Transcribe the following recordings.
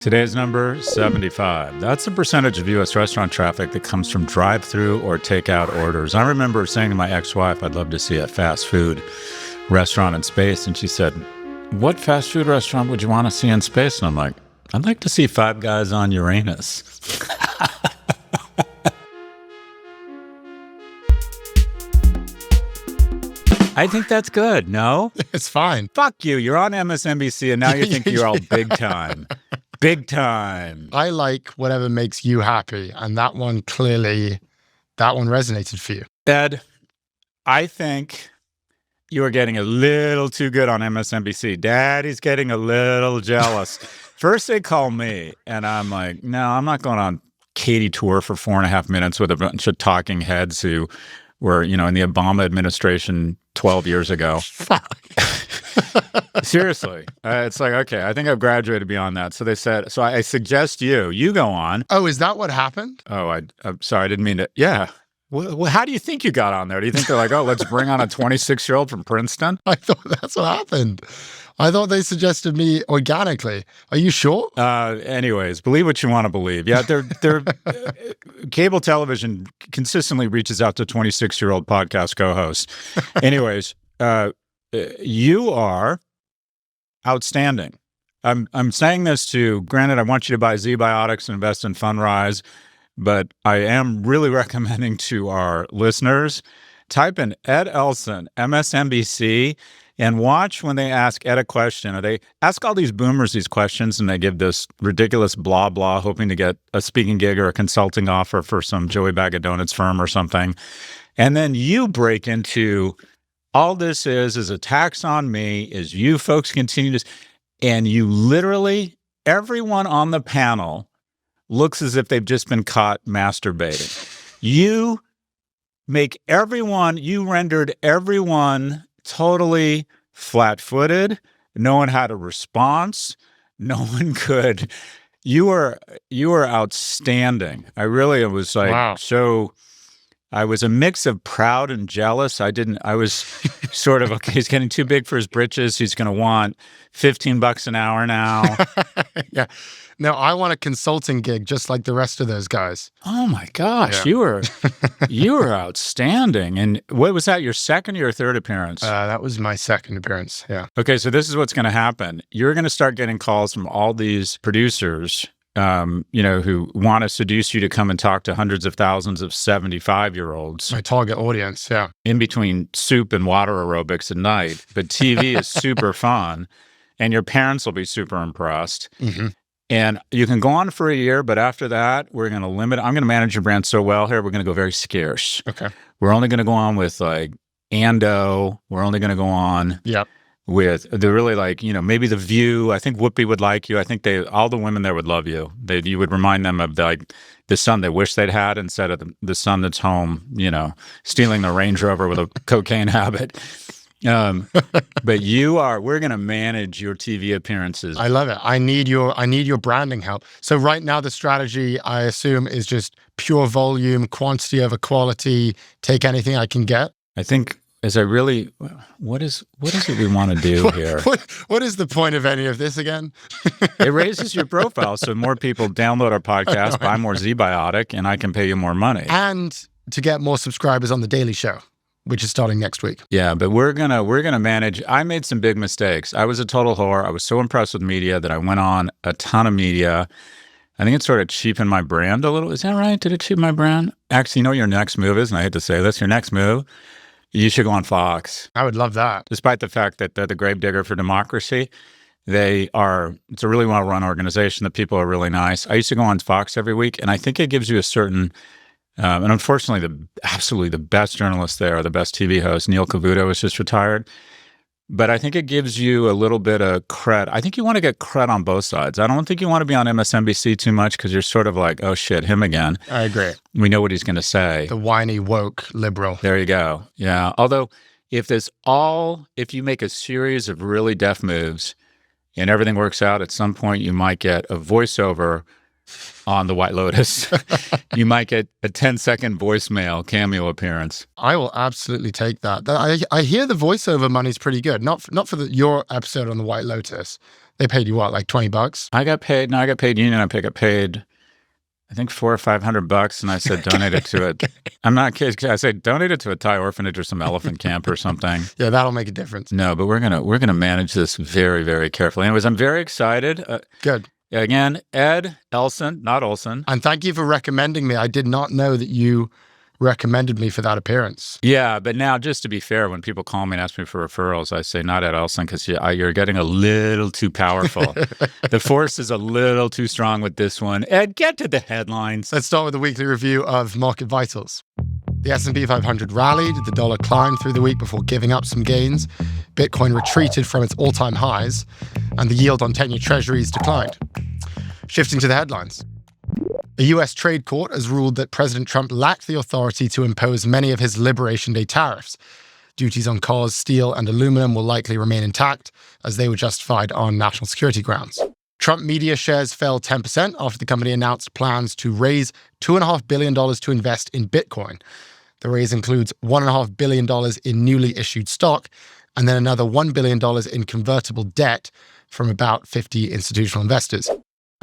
Today's number, 75. That's the percentage of U.S. restaurant traffic that comes from drive-through or takeout orders. I remember saying to my ex-wife, I'd love to see a fast food restaurant in space. And she said, what fast food restaurant would you want to see in space? And I'm like, I'd like to see Five Guys on Uranus. I think that's good. No? It's fine. Fuck you. You're on MSNBC and now you think you're all big time. Big time. I like whatever makes you happy. And that one resonated for you. Ed, I think you are getting a little too good on MSNBC. Daddy's getting a little jealous. First they call me and I'm like, no, I'm not going on Katie tour for 4.5 minutes with a bunch of talking heads who were, in the Obama administration 12 years ago. Seriously. It's like, okay, I think I've graduated beyond that. So they said, so I suggest you go on. Oh, is that what happened? Oh, I'm sorry. I didn't mean to. Yeah. Well, how do you think you got on there? Do you think they're like, oh, let's bring on a 26-year-old from Princeton? I thought that's what happened. I thought they suggested me organically. Are you sure? Anyways, believe what you want to believe. Yeah, they're cable television consistently reaches out to 26-year-old podcast co-hosts. Anyways, you are outstanding. I'm saying this to, granted, I want you to buy Z-Biotics and invest in Fundrise, but I am really recommending to our listeners, type in Ed Elson, MSNBC, and watch when they ask Ed a question, or they ask all these boomers these questions and they give this ridiculous blah, blah, hoping to get a speaking gig or a consulting offer for some Joey Bag of Donuts firm or something. And then you break into, all this is a tax on me, is you folks continue to, and you literally, everyone on the panel looks as if they've just been caught masturbating. You rendered everyone totally flat-footed. No one had a response. No one could. You were outstanding. I was like, wow. So I was a mix of proud and jealous. I was sort of, okay, he's getting too big for his britches. He's going to want $15 an hour now. Yeah. No, I want a consulting gig just like the rest of those guys. Oh my gosh, yeah. You were outstanding. And what was that, your second or your third appearance? That was my second appearance, yeah. Okay, so this is what's going to happen. You're going to start getting calls from all these producers, who want to seduce you to come and talk to hundreds of thousands of 75-year-olds. My target audience, yeah. In between soup and water aerobics at night. But TV is super fun, and your parents will be super impressed. Mm-hmm. And you can go on for a year, but after that, we're going to limit. I'm going to manage your brand so well here, we're going to go very scarce. Okay. We're only going to go on with like Ando. We're only going to go on with the really maybe The View. I think Whoopi would like you. I think all the women there would love you. You would remind them of the son they wish they'd had instead of the son that's home, stealing the Range Rover with a cocaine habit. But we're going to manage your TV appearances. I love it. I need your branding help. So right now the strategy, I assume, is just pure volume, quantity over quality, take anything I can get. I think what is it we want to do here? What is the point of any of this again? It raises your profile so more people download our podcast, buy more Z-Biotic, and I can pay you more money. And to get more subscribers on The Daily Show, which is starting next week. Yeah, but we're gonna manage. I made some big mistakes. I was a total whore. I was so impressed with media that I went on a ton of media. I think it sort of cheapened my brand a little. Is that right? Did it cheapen my brand? Actually, you know what your next move is, and I hate to say this, your next move, you should go on Fox. I would love that. Despite the fact that they're the gravedigger for democracy, it's a really well-run organization. The people are really nice. I used to go on Fox every week, and I think it gives you a certain... and unfortunately, absolutely the best journalist there, the best TV host, Neil Cavuto, is just retired. But I think it gives you a little bit of cred. I think you want to get cred on both sides. I don't think you want to be on MSNBC too much because you're sort of like, oh shit, him again. I agree. We know what he's going to say. The whiny, woke liberal. There you go. Yeah. Although if you make a series of really deft moves and everything works out, at some point you might get a voiceover on the White Lotus. You might get a 10-second voicemail cameo appearance. I will absolutely take that. I hear the voiceover money's pretty good. Not for your episode on the White Lotus. They paid you what, like $20? I got paid. No, I got paid union. I got paid, I think $400 or $500, and I said donate it to it. I'm not kidding. I said donate it to a Thai orphanage or some elephant camp or something. Yeah, that'll make a difference. No, but we're gonna manage this very, very carefully. Anyways, I'm very excited. Good. Again, Ed Elson, not Olson. And thank you for recommending me. I did not know that you recommended me for that appearance. Yeah, but now, just to be fair, when people call me and ask me for referrals, I say not Ed Elson, because you're getting a little too powerful. The force is a little too strong with this one. Ed, get to the headlines. Let's start with the weekly review of Market Vitals. The S&P 500 rallied, the dollar climbed through the week before giving up some gains. Bitcoin retreated from its all-time highs, and the yield on 10-year treasuries declined. Shifting to the headlines. A U.S. trade court has ruled that President Trump lacked the authority to impose many of his Liberation Day tariffs. Duties on cars, steel, and aluminum will likely remain intact, as they were justified on national security grounds. Trump media shares fell 10% after the company announced plans to raise $2.5 billion to invest in Bitcoin. The raise includes $1.5 billion in newly issued stock, and then another $1 billion in convertible debt from about 50 institutional investors.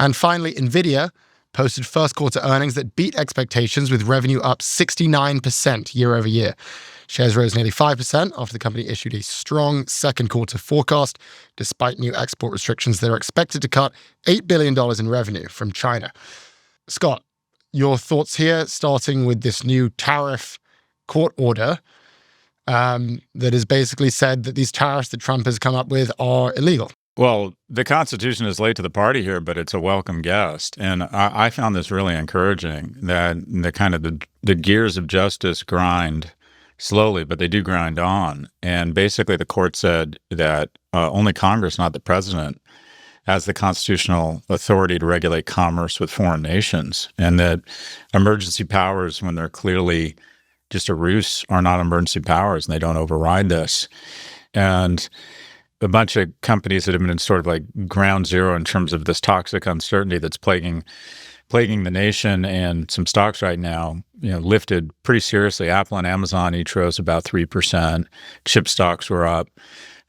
And finally, Nvidia posted first quarter earnings that beat expectations, with revenue up 69% year over year. Shares rose nearly 5% after the company issued a strong second quarter forecast, despite new export restrictions that are expected to cut $8 billion in revenue from China. Scott, your thoughts here, starting with this new tariff court order that has basically said that these tariffs that Trump has come up with are illegal. Well, the Constitution is late to the party here, but it's a welcome guest. And I found this really encouraging, that the gears of justice grind slowly, but they do grind on. And basically the court said that only Congress, not the president, has the constitutional authority to regulate commerce with foreign nations, and that emergency powers, when they're clearly just a ruse, are not emergency powers, and they don't override this. And a bunch of companies that have been in sort of like ground zero in terms of this toxic uncertainty that's plaguing the nation, and some stocks right now, lifted pretty seriously. Apple and Amazon each rose about 3%. Chip stocks were up.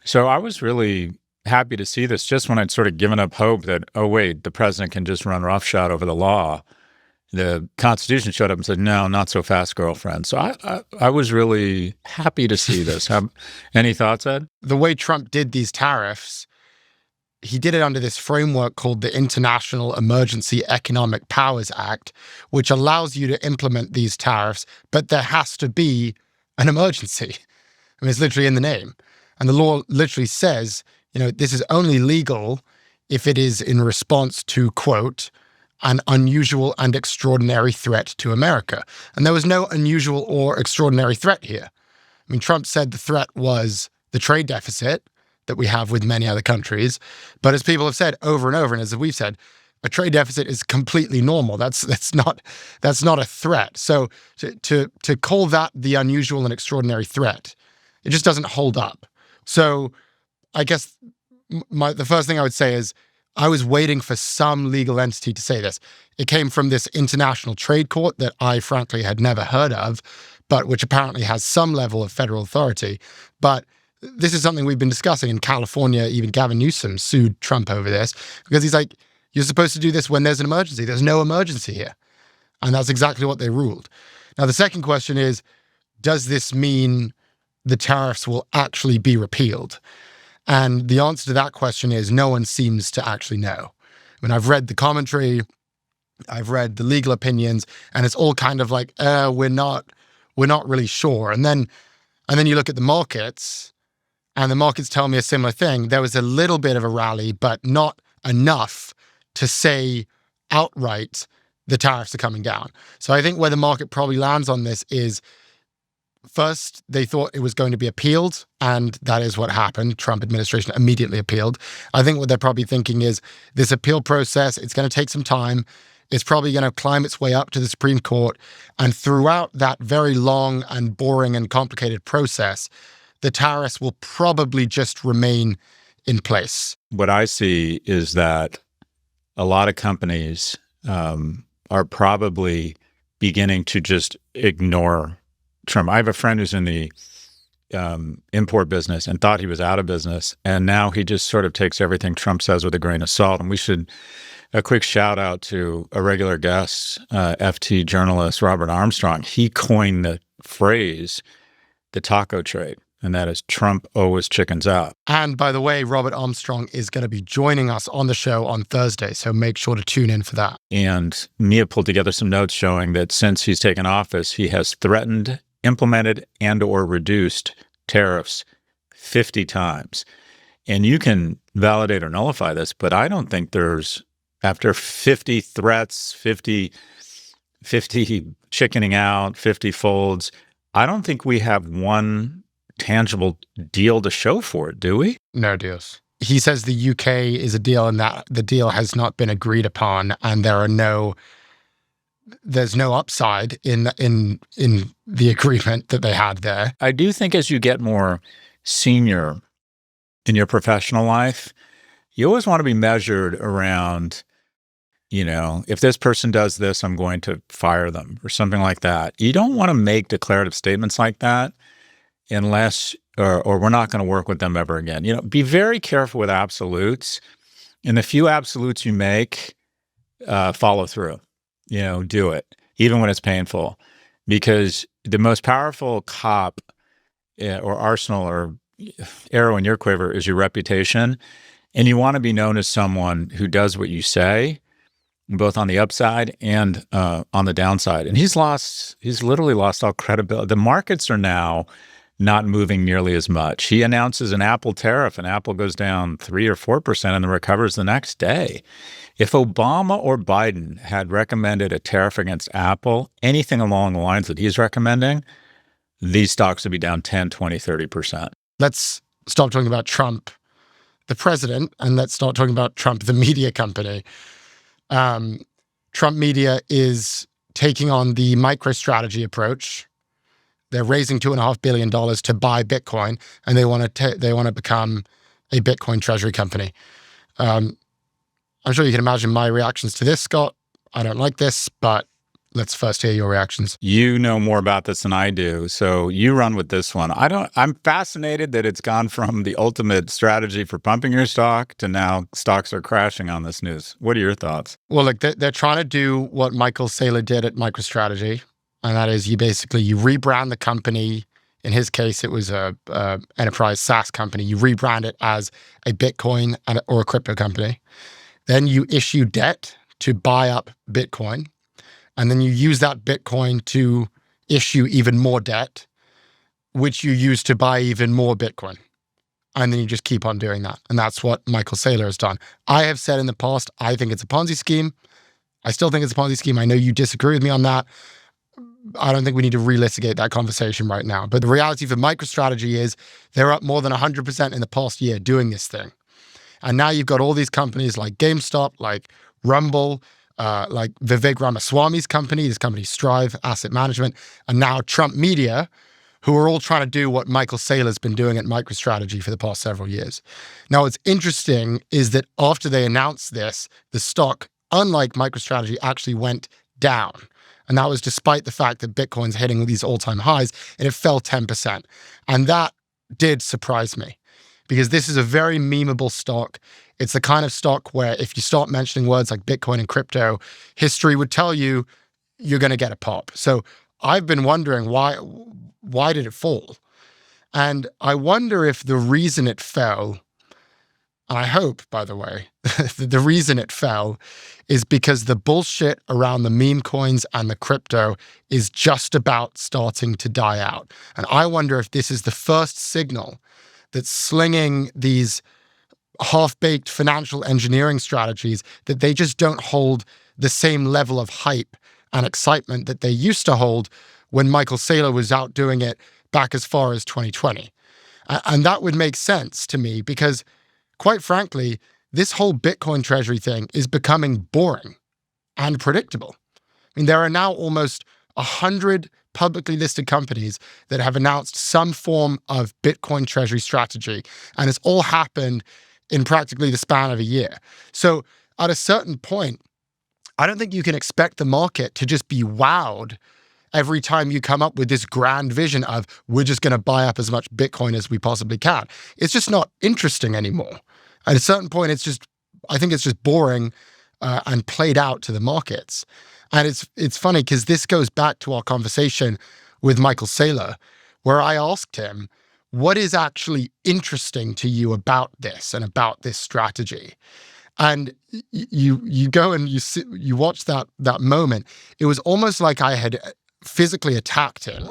So I was really happy to see this, just when I'd sort of given up hope that, oh, wait, the president can just run roughshod over the law. The Constitution showed up and said, no, not so fast, girlfriend. So I was really happy to see this. Any thoughts, Ed? The way Trump did these tariffs, he did it under this framework called the International Emergency Economic Powers Act, which allows you to implement these tariffs, but there has to be an emergency. I mean, it's literally in the name. And the law literally says, this is only legal if it is in response to, quote, an unusual and extraordinary threat to America. And there was no unusual or extraordinary threat here. I mean, Trump said the threat was the trade deficit that we have with many other countries. But as people have said over and over, and as we've said, a trade deficit is completely normal. That's not a threat. So to call that the unusual and extraordinary threat, it just doesn't hold up. So I guess the first thing I would say is, I was waiting for some legal entity to say this. It came from this international trade court that I frankly had never heard of, but which apparently has some level of federal authority. But this is something we've been discussing in California. Even Gavin Newsom sued Trump over this, because he's like, you're supposed to do this when there's an emergency. There's no emergency here. And that's exactly what they ruled. Now, the second question is, does this mean the tariffs will actually be repealed? And the answer to that question is no one seems to actually know. I mean, I've read the commentary, I've read the legal opinions, and it's all kind of like, we're not really sure. And then you look at the markets, and the markets tell me a similar thing. There was a little bit of a rally, but not enough to say outright the tariffs are coming down. So I think where the market probably lands on this is, first, they thought it was going to be appealed, and that is what happened. Trump administration immediately appealed. I think what they're probably thinking is this appeal process, it's going to take some time. It's probably going to climb its way up to the Supreme Court. And throughout that very long and boring and complicated process, the tariffs will probably just remain in place. What I see is that a lot of companies are probably beginning to just ignore Trump. I have a friend who's in the import business and thought he was out of business. And now he just sort of takes everything Trump says with a grain of salt. And we should, a quick shout out to a regular guest, FT journalist Robert Armstrong. He coined the phrase, the taco trade. And that is Trump always chickens out. And by the way, Robert Armstrong is going to be joining us on the show on Thursday, so make sure to tune in for that. And Mia pulled together some notes showing that since he's taken office, he has threatened, implemented, and or reduced tariffs 50 times. And you can validate or nullify this, but I don't think there's, after 50 threats, 50 chickening out, 50 folds, I don't think we have one tangible deal to show for it, do we? No deals. He says the UK is a deal and that the deal has not been agreed upon, and there's no upside in the agreement that they had there. I do think as you get more senior in your professional life, you always want to be measured around, if this person does this, I'm going to fire them or something like that. You don't want to make declarative statements like that unless, or we're not going to work with them ever again. Be very careful with absolutes. And the few absolutes you make, follow through. Do it, even when it's painful, because the most powerful cop or arsenal or arrow in your quiver is your reputation. And you want to be known as someone who does what you say, both on the upside and on the downside. And he's literally lost all credibility. The markets are now not moving nearly as much. He announces an Apple tariff and Apple goes down 3 or 4% and then recovers the next day. If Obama or Biden had recommended a tariff against Apple, anything along the lines that he's recommending, these stocks would be down 10, 20, 30%. Let's stop talking about Trump, the president, and let's start talking about Trump, the media company. Trump Media is taking on the MicroStrategy approach. They're raising $2.5 billion to buy Bitcoin, and they want to become a Bitcoin treasury company. I'm sure you can imagine my reactions to this, Scott. I don't like this, but let's first hear your reactions. You know more about this than I do, so you run with this one. I'm fascinated that it's gone from the ultimate strategy for pumping your stock to now stocks are crashing on this news. What are your thoughts? Well, look, they're trying to do what Michael Saylor did at MicroStrategy. And that is you rebrand the company. In his case, it was a enterprise SaaS company. You rebrand it as a Bitcoin or a crypto company. Then you issue debt to buy up Bitcoin. And then you use that Bitcoin to issue even more debt, which you use to buy even more Bitcoin. And then you just keep on doing that. And that's what Michael Saylor has done. I have said in the past, I think it's a Ponzi scheme. I still think it's a Ponzi scheme. I know you disagree with me on that. I don't think we need to relitigate that conversation right now. But the reality for MicroStrategy is they're up more than 100% in the past year doing this thing. And now you've got all these companies like GameStop, like Rumble, like Vivek Ramaswamy's company, this company Strive Asset Management, and now Trump Media, who are all trying to do what Michael Saylor's been doing at MicroStrategy for the past several years. Now, what's interesting is that after they announced this, the stock, unlike MicroStrategy, actually went down. And that was despite the fact that Bitcoin's hitting these all-time highs, and it fell 10%. And that did surprise me because this is a very memeable stock. It's the kind of stock where if you start mentioning words like Bitcoin and crypto, history would tell you you're going to get a pop. So I've been wondering why did it fall? And I wonder if the reason it fell, and I hope, by the way, the reason it fell is because the bullshit around the meme coins and the crypto is just about starting to die out. And I wonder if this is the first signal that slinging these half-baked financial engineering strategies, that they just don't hold the same level of hype and excitement that they used to hold when Michael Saylor was out doing it back as far as 2020. And that would make sense to me because, quite frankly, this whole Bitcoin treasury thing is becoming boring and predictable. I mean, there are now almost 100 publicly listed companies that have announced some form of Bitcoin treasury strategy, and it's all happened in practically the span of a year. So at a certain point, I don't think you can expect the market to just be wowed every time you come up with this grand vision of we're just going to buy up as much Bitcoin as we possibly can. It's just not interesting anymore. At a certain point, I think it's just boring and played out to the markets. And it's funny because this goes back to our conversation with Michael Saylor, where I asked him, what is actually interesting to you about this and about this strategy? And you go and you watch that moment. It was almost like I had physically attacked him.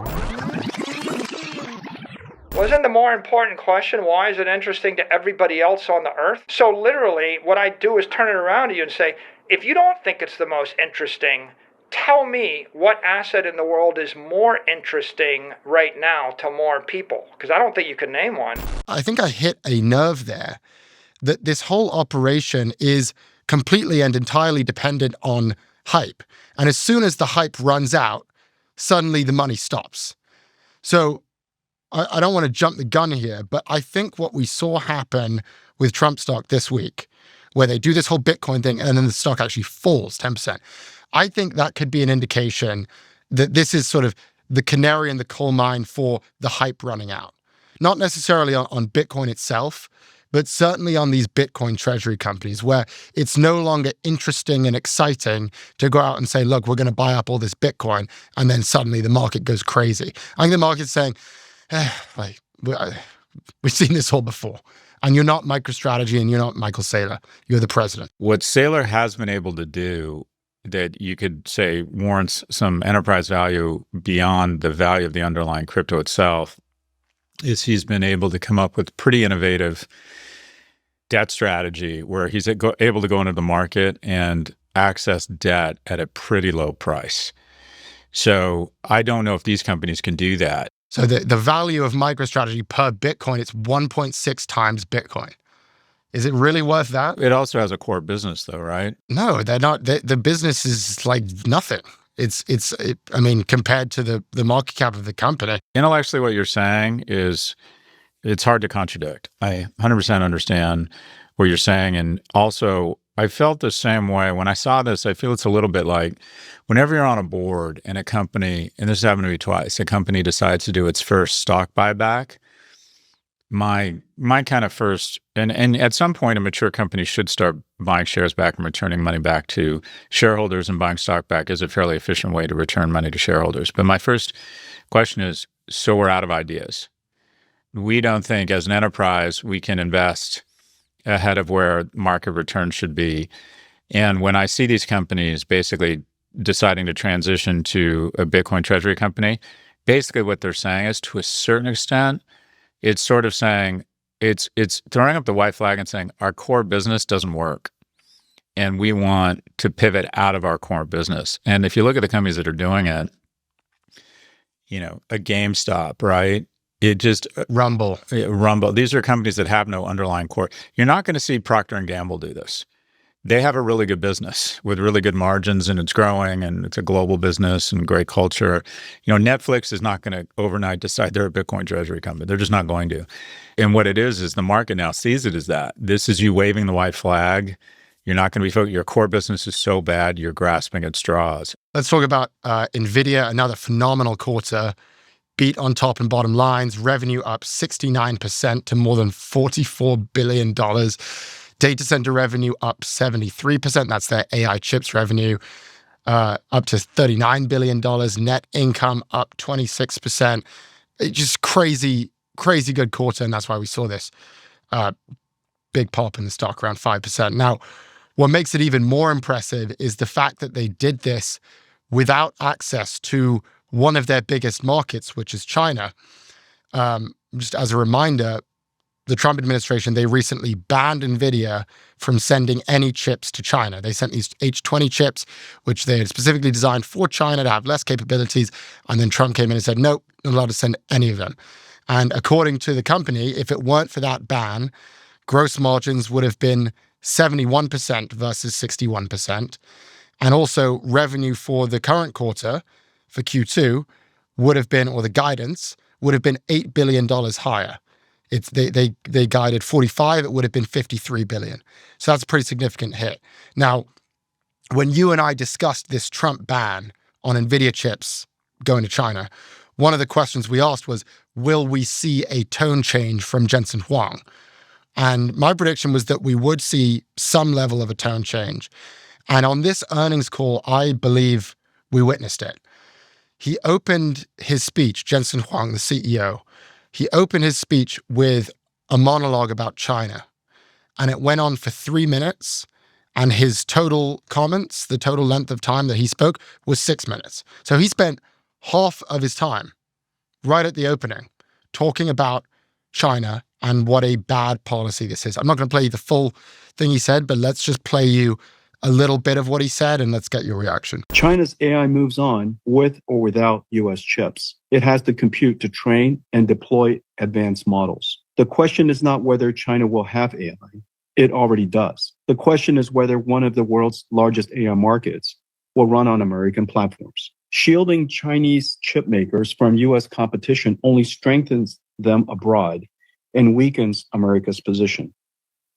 Wasn't the more important question, why is it interesting to everybody else on the earth? So literally, what I do is turn it around to you and say, if you don't think it's the most interesting, tell me what asset in the world is more interesting right now to more people, because I don't think you can name one. I think I hit a nerve there, that this whole operation is completely and entirely dependent on hype. And as soon as the hype runs out, suddenly the money stops. So I don't want to jump the gun here, but I think what we saw happen with Trump stock this week, where they do this whole Bitcoin thing and then the stock actually falls 10%. I think that could be an indication that this is sort of the canary in the coal mine for the hype running out. Not necessarily on Bitcoin itself, but certainly on these Bitcoin treasury companies where it's no longer interesting and exciting to go out and say, look, we're going to buy up all this Bitcoin, and then suddenly the market goes crazy. I think the market's saying, we've seen this all before. And you're not MicroStrategy and you're not Michael Saylor. You're the president. What Saylor has been able to do that you could say warrants some enterprise value beyond the value of the underlying crypto itself is he's been able to come up with pretty innovative debt strategy where he's able to go into the market and access debt at a pretty low price. So I don't know if these companies can do that. So the value of MicroStrategy per Bitcoin, it's 1.6 times Bitcoin. Is it really worth that? It also has a core business though, right? No, they're not. The business is like nothing. I mean, compared to the market cap of the company. Intellectually, what you're saying is it's hard to contradict. I 100% understand what you're saying. And also, I felt the same way. When I saw this, I feel it's a little bit like whenever you're on a board and a company, and this happened to me twice, a company decides to do its first stock buyback, my kind of first, and at some point, a mature company should start buying shares back and returning money back to shareholders, and buying stock back is a fairly efficient way to return money to shareholders. But my first question is, so we're out of ideas. We don't think as an enterprise we can invest ahead of where market return should be. And when I see these companies basically deciding to transition to a Bitcoin treasury company, basically what they're saying is, to a certain extent, it's sort of saying, it's throwing up the white flag and saying, our core business doesn't work. And we want to pivot out of our core business. And if you look at the companies that are doing it, a GameStop, right? It just Rumble. These are companies that have no underlying core. You're not going to see Procter & Gamble do this. They have a really good business with really good margins, and it's growing, and it's a global business and great culture. Netflix is not going to overnight decide they're a Bitcoin treasury company. They're just not going to. And what it is the market now sees it as that. This is you waving the white flag. You're not going to be focused. Your core business is so bad, you're grasping at straws. Let's talk about Nvidia, another phenomenal quarter. Beat on top and bottom lines, revenue up 69% to more than $44 billion. Data center revenue up 73%. That's their AI chips revenue, up to $39 billion. Net income up 26%. It's just crazy, crazy good quarter. And that's why we saw this big pop in the stock, around 5%. Now, what makes it even more impressive is the fact that they did this without access to one of their biggest markets, which is China. Just as a reminder, the Trump administration, they recently banned Nvidia from sending any chips to China. They sent these H20 chips, which they had specifically designed for China to have less capabilities. And then Trump came in and said, nope, not allowed to send any of them. And according to the company, if it weren't for that ban, gross margins would have been 71% versus 61%. And also revenue for the current quarter, for Q2, would have been, or the guidance, would have been $8 billion higher. They guided 45, it would have been 53 billion. So that's a pretty significant hit. Now, when you and I discussed this Trump ban on Nvidia chips going to China, one of the questions we asked was, will we see a tone change from Jensen Huang? And my prediction was that we would see some level of a tone change. And on this earnings call, I believe we witnessed it. He opened his speech, Jensen Huang, the CEO, he opened his speech with a monologue about China. And it went on for 3 minutes. And his total comments, the total length of time that he spoke, was 6 minutes. So he spent half of his time right at the opening talking about China and what a bad policy this is. I'm not going to play you the full thing he said, but let's just play you a little bit of what he said and let's get your reaction. China's AI moves on with or without US chips. It has the compute to train and deploy advanced models. The question is not whether China will have AI. It already does. The question is whether one of the world's largest AI markets will run on American platforms. Shielding Chinese chip makers from US competition only strengthens them abroad and weakens America's position.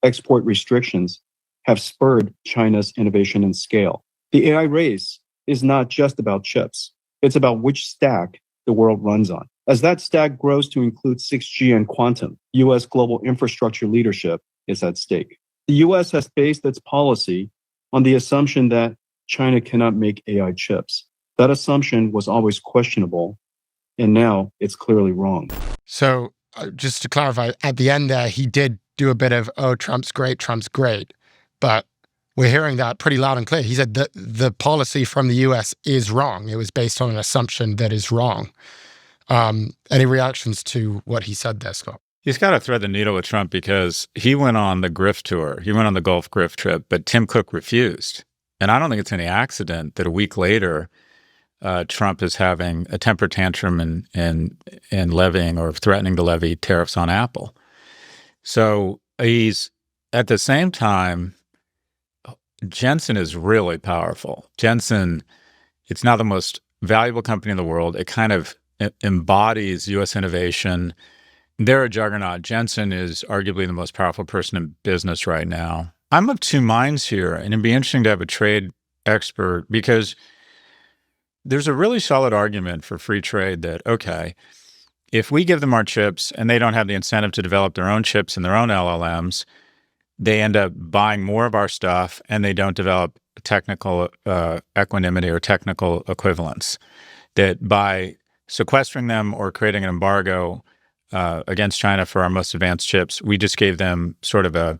Export restrictions have spurred China's innovation and scale. The AI race is not just about chips. It's about which stack the world runs on. As that stack grows to include 6G and quantum, US global infrastructure leadership is at stake. The US has based its policy on the assumption that China cannot make AI chips. That assumption was always questionable, and now it's clearly wrong. So just to clarify, at the end there, he did do a bit of, oh, Trump's great, but we're hearing that pretty loud and clear. He said that the policy from the US is wrong. It was based on an assumption that is wrong. Any reactions to what he said there, Scott? He's got to thread the needle with Trump because he went on the grift tour. He went on the Gulf grift trip, but Tim Cook refused. And I don't think it's any accident that a week later, Trump is having a temper tantrum and levying or threatening to levy tariffs on Apple. So he's, at the same time, Jensen is really powerful. Jensen, it's now the most valuable company in the world. It kind of embodies U.S. innovation. They're a juggernaut. Jensen is arguably the most powerful person in business right now. I'm of two minds here, and it'd be interesting to have a trade expert because there's a really solid argument for free trade that, okay, if we give them our chips and they don't have the incentive to develop their own chips and their own LLMs, they end up buying more of our stuff and they don't develop technical equanimity or technical equivalence. That by sequestering them or creating an embargo against China for our most advanced chips, we just gave them sort of a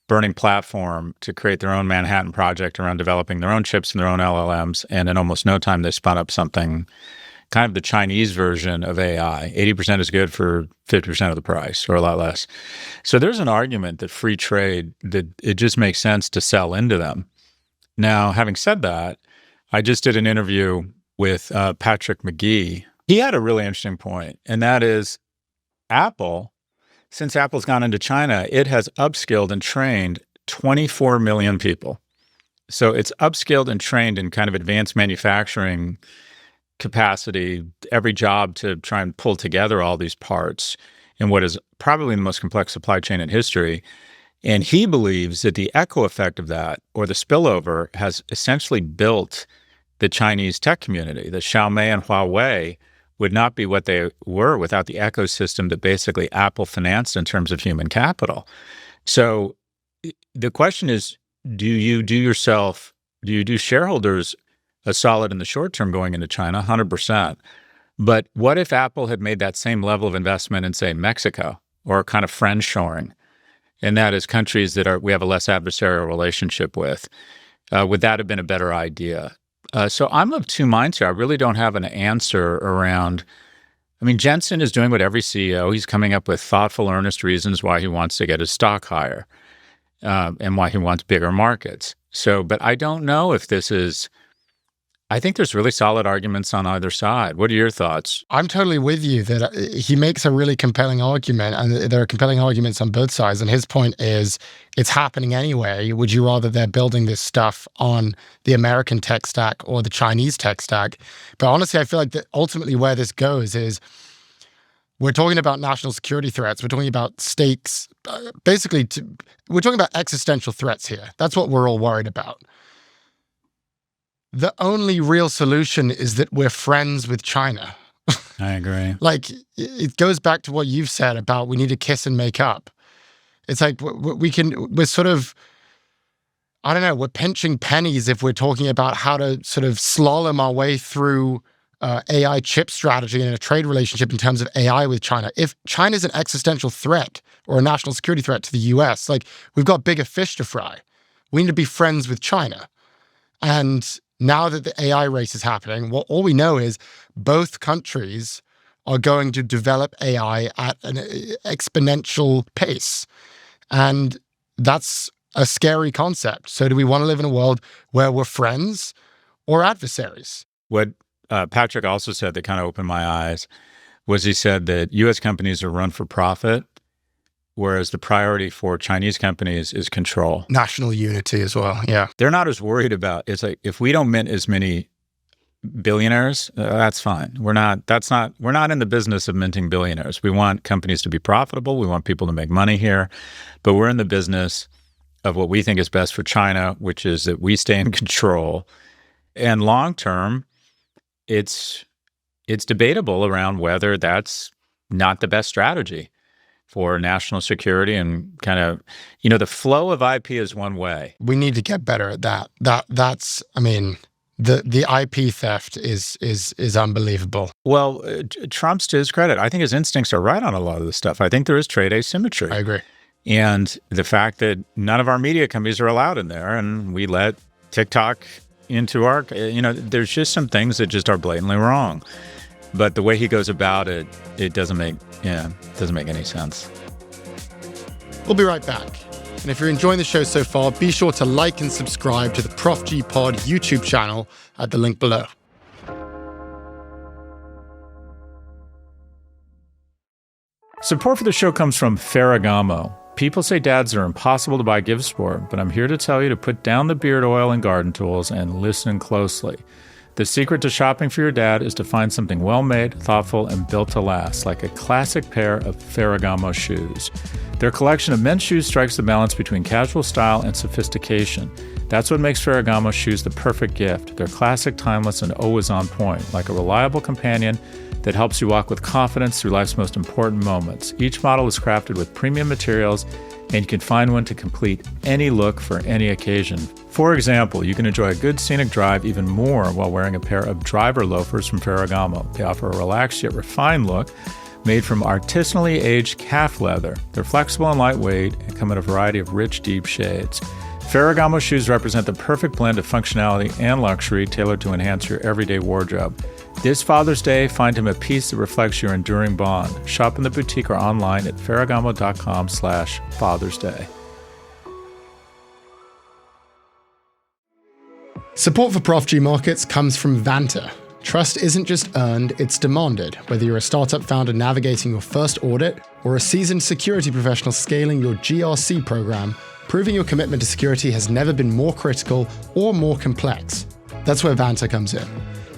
burning platform to create their own Manhattan Project around developing their own chips and their own LLMs. And in almost no time, they spun up something kind of the Chinese version of AI. 80% is good for 50% of the price or a lot less. So there's an argument that free trade, that it just makes sense to sell into them. Now, having said that, I just did an interview with Patrick McGee. He had a really interesting point, and that is Apple, since Apple's gone into China, it has upskilled and trained 24 million people. So it's upskilled and trained in kind of advanced manufacturing capacity, every job to try and pull together all these parts in what is probably the most complex supply chain in history. And he believes that the echo effect of that, or the spillover, has essentially built the Chinese tech community. The Xiaomi and Huawei would not be what they were without the ecosystem that basically Apple financed in terms of human capital. So the question is, do you do shareholders a solid in the short term going into China? 100%. But what if Apple had made that same level of investment in, say, Mexico, or kind of friend-shoring, and that is countries that we have a less adversarial relationship with? Would that have been a better idea? So I'm of two minds here. I really don't have an answer around. I mean, Jensen is doing what every CEO, he's coming up with thoughtful, earnest reasons why he wants to get his stock higher and why he wants bigger markets. So, but I don't know if this is, I think there's really solid arguments on either side. What are your thoughts? I'm totally with you that he makes a really compelling argument, and there are compelling arguments on both sides. And his point is, it's happening anyway. Would you rather they're building this stuff on the American tech stack or the Chinese tech stack? But honestly, I feel like that ultimately where this goes is we're talking about national security threats. We're talking about stakes. We're talking about existential threats here. That's what we're all worried about. the only real solution is that we're friends with China. I agree. Like, it goes back to what you've said about we need to kiss and make up. It's like we're sort of, I don't know, we're pinching pennies if we're talking about how to sort of slalom our way through AI chip strategy and a trade relationship in terms of AI with China. If China's an existential threat or a national security threat to the US, like, we've got bigger fish to fry. We need to be friends with China. And now that the AI race is happening, well, all we know is both countries are going to develop AI at an exponential pace. And that's a scary concept. So do we want to live in a world where we're friends or adversaries? What Patrick also said that kind of opened my eyes was he said that U.S. companies are run for profit, whereas the priority for Chinese companies is control. National unity as well, yeah. They're not as worried about, it's like, if we don't mint as many billionaires, that's fine. We're not in the business of minting billionaires. We want companies to be profitable. We want people to make money here, but we're in the business of what we think is best for China, which is that we stay in control. And long term, it's debatable around whether that's not the best strategy for national security and kind of, the flow of IP is one way. We need to get better at that. That's, I mean, the IP theft is unbelievable. Well, Trump's, to his credit, I think his instincts are right on a lot of this stuff. I think there is trade asymmetry. I agree. And the fact that none of our media companies are allowed in there, and we let TikTok into our, there's just some things that just are blatantly wrong. But the way he goes about it, it doesn't make any sense. We'll be right back. And if you're enjoying the show so far, be sure to like and subscribe to the Prof G Pod YouTube channel at the link below. Support for the show comes from Ferragamo. People say dads are impossible to buy gifts for, but I'm here to tell you to put down the beard oil and garden tools and listen closely. The secret to shopping for your dad is to find something well-made, thoughtful, and built to last, like a classic pair of Ferragamo shoes. Their collection of men's shoes strikes the balance between casual style and sophistication. That's what makes Ferragamo shoes the perfect gift. They're classic, timeless, and always on point, like a reliable companion that helps you walk with confidence through life's most important moments. Each model is crafted with premium materials, and you can find one to complete any look for any occasion. For example, you can enjoy a good scenic drive even more while wearing a pair of driver loafers from Ferragamo. They offer a relaxed yet refined look made from artisanally aged calf leather. They're flexible and lightweight and come in a variety of rich, deep shades. Ferragamo shoes represent the perfect blend of functionality and luxury tailored to enhance your everyday wardrobe. This Father's Day, find him a piece that reflects your enduring bond. Shop in the boutique or online at Ferragamo.com/Father's Day. Support for Prof G Markets comes from Vanta. Trust isn't just earned, it's demanded, whether you're a startup founder navigating your first audit or a seasoned security professional scaling your GRC program. Proving your commitment to security has never been more critical or more complex. That's where Vanta comes in.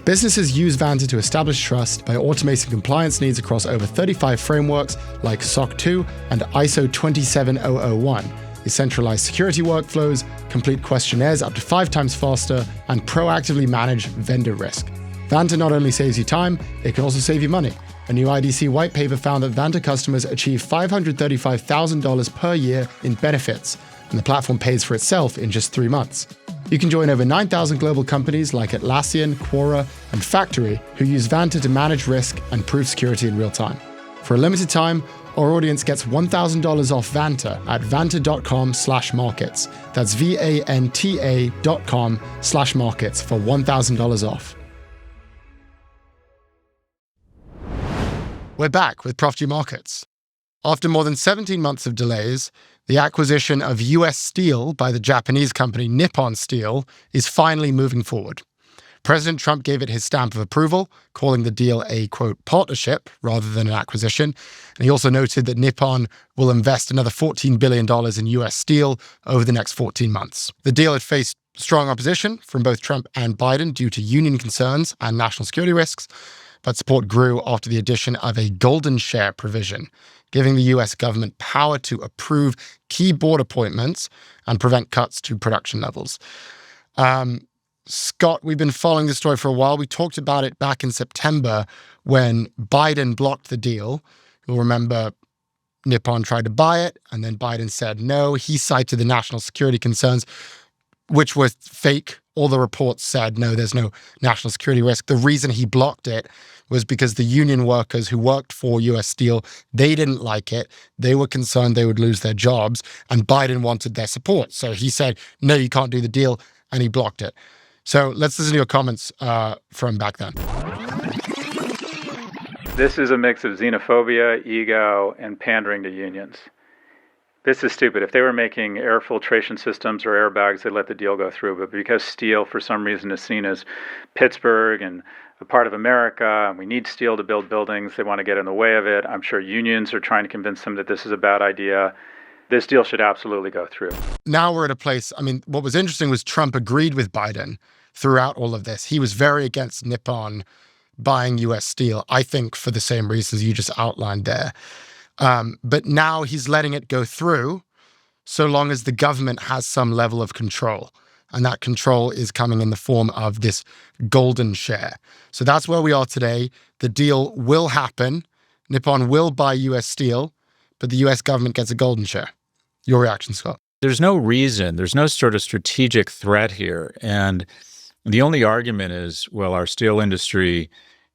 Businesses use Vanta to establish trust by automating compliance needs across over 35 frameworks like SOC 2 and ISO 27001. They centralize security workflows, complete questionnaires up to 5 times faster, and proactively manage vendor risk. Vanta not only saves you time, it can also save you money. A new IDC white paper found that Vanta customers achieve $535,000 per year in benefits, and the platform pays for itself in just 3 months. You can join over 9,000 global companies like Atlassian, Quora, and Factory who use Vanta to manage risk and prove security in real time. For a limited time, our audience gets $1,000 off Vanta at vanta.com/markets. That's VANTA.com/markets for $1,000 off. We're back with Prof G Markets. After more than 17 months of delays, the acquisition of US steel by the Japanese company Nippon Steel is finally moving forward. President Trump gave it his stamp of approval, calling the deal a, quote, partnership rather than an acquisition. And he also noted that Nippon will invest another $14 billion in US steel over the next 14 months. The deal had faced strong opposition from both Trump and Biden due to union concerns and national security risks, but support grew after the addition of a golden share provision, giving the US government power to approve key board appointments and prevent cuts to production levels. Scott, we've been following this story for a while. We talked about it back in September when Biden blocked the deal. You'll remember Nippon tried to buy it, and then Biden said no. He cited the national security concerns, which was fake. All the reports said, no, there's no national security risk. The reason he blocked it was because the union workers who worked for US Steel, they didn't like it. They were concerned they would lose their jobs, and Biden wanted their support. So he said, no, you can't do the deal, and he blocked it. So let's listen to your comments from back then. This is a mix of xenophobia, ego, and pandering to unions. This is stupid. If they were making air filtration systems or airbags, they'd let the deal go through. But because steel, for some reason, is seen as Pittsburgh and a part of America, and we need steel to build buildings, they want to get in the way of it. I'm sure unions are trying to convince them that this is a bad idea. This deal should absolutely go through. Now we're at a place, what was interesting was Trump agreed with Biden throughout all of this. He was very against Nippon buying US Steel, I think for the same reasons you just outlined there. But now he's letting it go through so long as the government has some level of control. And that control is coming in the form of this golden share. So that's where we are today. The deal will happen. Nippon will buy US Steel, but the US government gets a golden share. Your reaction, Scott? There's no reason, there's no sort of strategic threat here. And the only argument is, well, our steel industry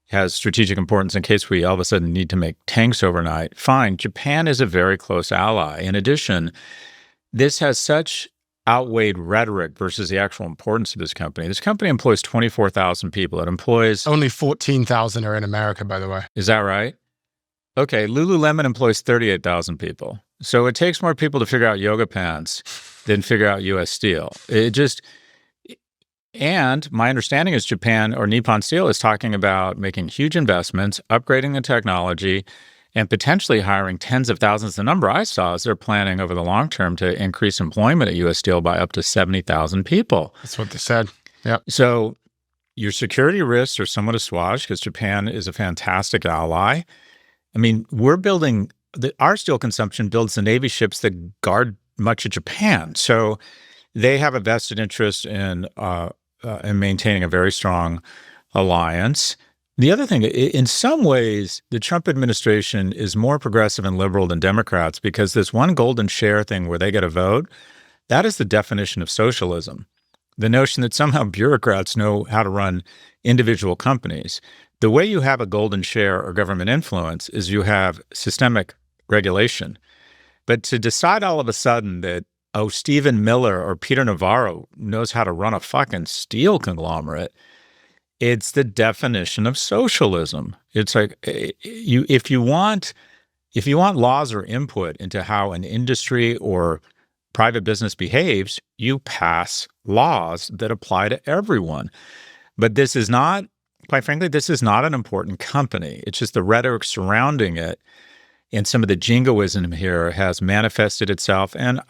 has strategic importance in case we all of a sudden need to make tanks overnight. Fine, Japan is a very close ally. In addition, this has such outweighed rhetoric versus the actual importance of this company. This company employs 24,000 people. It employs... Only 14,000 are in America, by the way. Is that right? Okay, Lululemon employs 38,000 people. So it takes more people to figure out yoga pants than figure out US Steel. And my understanding is Japan or Nippon Steel is talking about making huge investments, upgrading the technology, and potentially hiring tens of thousands. The number I saw is they're planning over the long term to increase employment at US Steel by up to 70,000 people. That's what they said. Yeah. So your security risks are somewhat assuaged because Japan is a fantastic ally. I mean, we're building, our steel consumption builds the Navy ships that guard much of Japan. So they have a vested interest in maintaining a very strong alliance. The other thing, in some ways, the Trump administration is more progressive and liberal than Democrats because this one golden share thing where they get a vote, that is the definition of socialism. The notion that somehow bureaucrats know how to run individual companies. The way you have a golden share or government influence is you have systemic regulation. But to decide all of a sudden that, oh, Stephen Miller or Peter Navarro knows how to run a fucking steel conglomerate, it's the definition of socialism. It's like if you want laws or input into how an industry or private business behaves, you pass laws that apply to everyone. But this is not, quite frankly, this is not an important company. It's just the rhetoric surrounding it and some of the jingoism here has manifested itself. And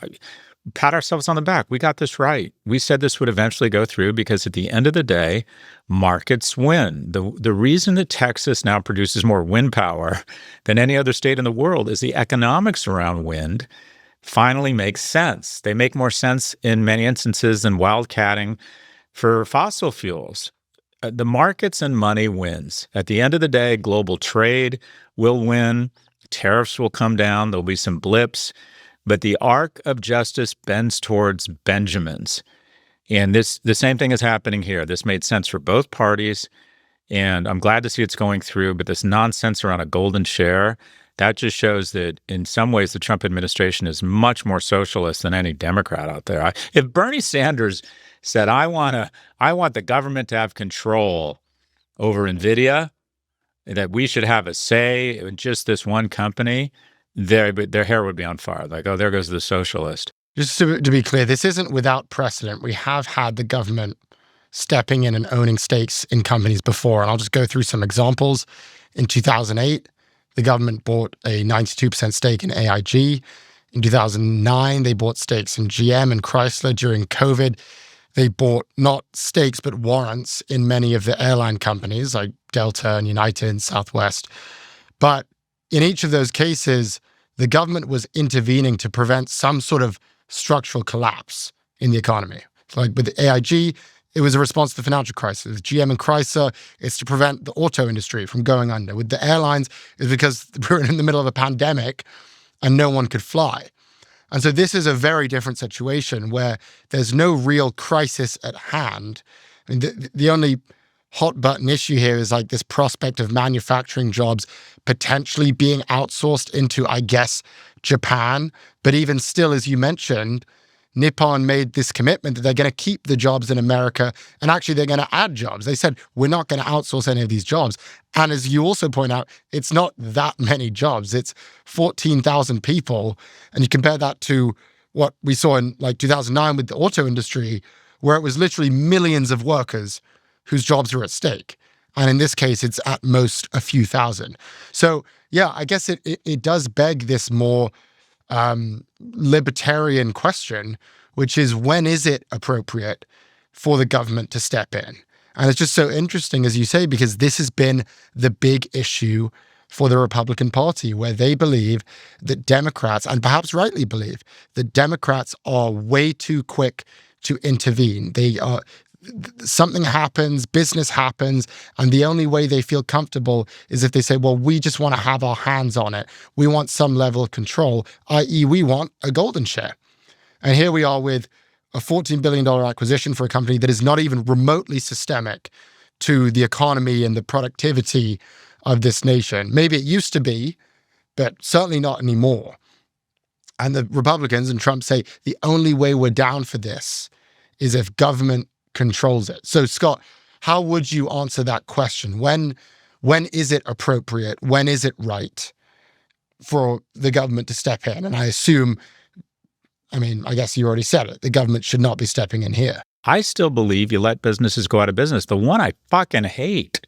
pat ourselves on the back. We got this right. We said this would eventually go through because at the end of the day, markets win. The reason that Texas now produces more wind power than any other state in the world is the economics around wind finally makes sense. They make more sense in many instances than wildcatting for fossil fuels. The markets and money wins. At the end of the day, global trade will win. Tariffs will come down. There'll be some blips. But the arc of justice bends towards Benjamins. And the same thing is happening here. This made sense for both parties. And I'm glad to see it's going through. But this nonsense around a golden share, that just shows that in some ways the Trump administration is much more socialist than any Democrat out there. If Bernie Sanders said, I want the government to have control over Nvidia, that we should have a say in just this one company, their hair would be on fire. Like, oh, there goes the socialist. Just to be clear, this isn't without precedent. We have had the government stepping in and owning stakes in companies before. And I'll just go through some examples. In 2008, the government bought a 92% stake in AIG. In 2009, they bought stakes in GM and Chrysler. During COVID, they bought not stakes, but warrants in many of the airline companies like Delta and United and Southwest. But in each of those cases, the government was intervening to prevent some sort of structural collapse in the economy. Like with AIG, it was a response to the financial crisis. With GM and Chrysler, it's to prevent the auto industry from going under. With the airlines, it's because we're in the middle of a pandemic and no one could fly. And so this is a very different situation where there's no real crisis at hand. I mean, the only hot button issue here is like this prospect of manufacturing jobs potentially being outsourced into, I guess, Japan. But even still, as you mentioned, Nippon made this commitment that they're going to keep the jobs in America, and actually they're going to add jobs. They said, we're not going to outsource any of these jobs. And as you also point out, it's not that many jobs. It's 14,000 people. And you compare that to what we saw in like 2009 with the auto industry, where it was literally millions of workers whose jobs are at stake. And in this case, it's at most a few thousand. So yeah, I guess it does beg this more libertarian question, which is, when is it appropriate for the government to step in? And it's just so interesting, as you say, because this has been the big issue for the Republican Party, where they believe that Democrats, and perhaps rightly believe, that Democrats are way too quick to intervene. Something happens, business happens, and the only way they feel comfortable is if they say, well, we just want to have our hands on it. We want some level of control, i.e. we want a golden share. And here we are with a $14 billion acquisition for a company that is not even remotely systemic to the economy and the productivity of this nation. Maybe it used to be, but certainly not anymore. And the Republicans and Trump say the only way we're down for this is if government controls it. So Scott, how would you answer that question? When is it appropriate? When is it right for the government to step in? And I guess you already said it. The government should not be stepping in here. I still believe you let businesses go out of business. The one I fucking hate